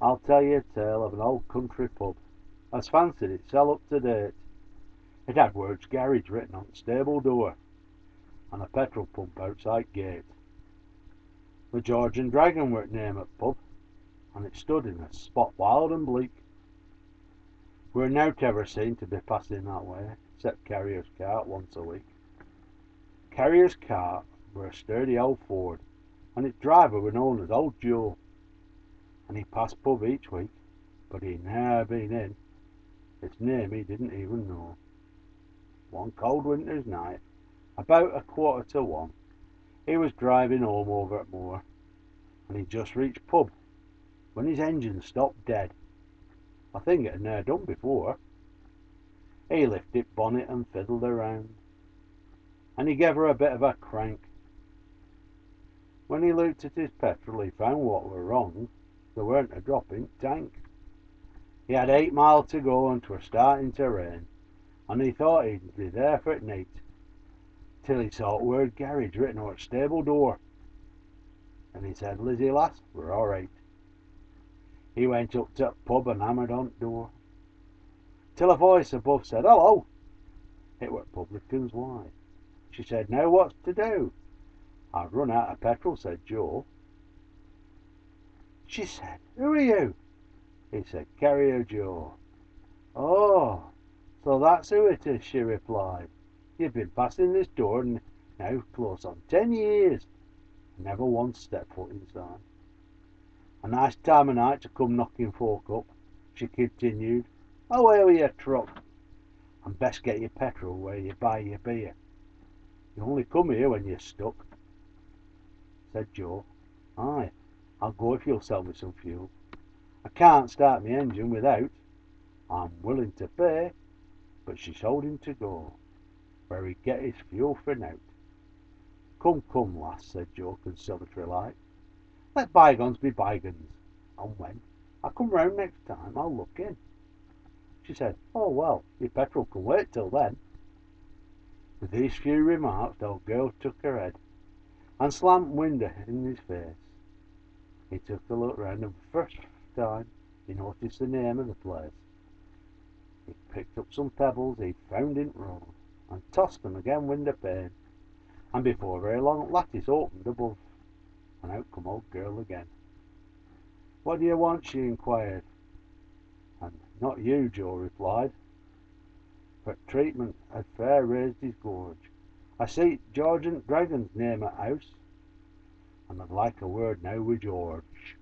I'll tell you a tale of an old country pub as fancied itself up to date. It had words garage written on the stable door, and a petrol pump outside gate. The George and Dragon were its name at pub, and it stood in a spot wild and bleak. We're nowt ever seen to be passing that way, except Carrier's cart once a week. Carrier's cart were a sturdy old Ford, and its driver were known as Old Joe, and he passed pub each week, but he'd ne'er been in. Its name he didn't even know. One cold winter's night, about 1:15, he was driving home over at Moor, and he'd just reached pub when his engine stopped dead, a thing it had ne'er done before. He lifted bonnet and fiddled around, and he gave her a bit of a crank. When he looked at his petrol, he found what were wrong. There weren't a drop in tank. He had 8 mile to go, and 'twere starting to rain, and he thought he'd be there for night, till he saw the word garage written on the stable door, and he said, "Lizzie lass, we're all right." He went up to the pub and hammered on the door, till a voice above said, "Hello." It were publican's wife. She said, "Now what's to do?" "I've run out of petrol," said Joe. She said, "Who are you?" He said, "Carrier Joe." "Oh, so that's who it is," she replied. "You've been passing this door now close on 10 years, and never once stepped foot inside. A nice time of night to come knocking folk up," she continued. "Away with your truck, and best get your petrol where you buy your beer. You only come here when you're stuck." Said Joe, "Aye, I'll go if you'll sell me some fuel. I can't start my engine without. I'm willing to pay." But she told him to go, where he'd get his fuel for nowt. "Come, come, lass," said Joe, conciliatory like. "Let bygones be bygones, and when I come round next time I'll look in." She said, "Oh, well, your petrol can wait till then." With these few remarks the old girl took her head and slammed window in his face. He took a look round, and for the first time he noticed the name of the place. He picked up some pebbles he'd found in the road, and tossed them again window pane, and before very long lattice opened above, and out come old girl again. "What do you want?" she inquired. And "Not you," Joe replied, for treatment had fair raised his gorge. "I see George and Dragon's name at house, and I'd like a word now with George."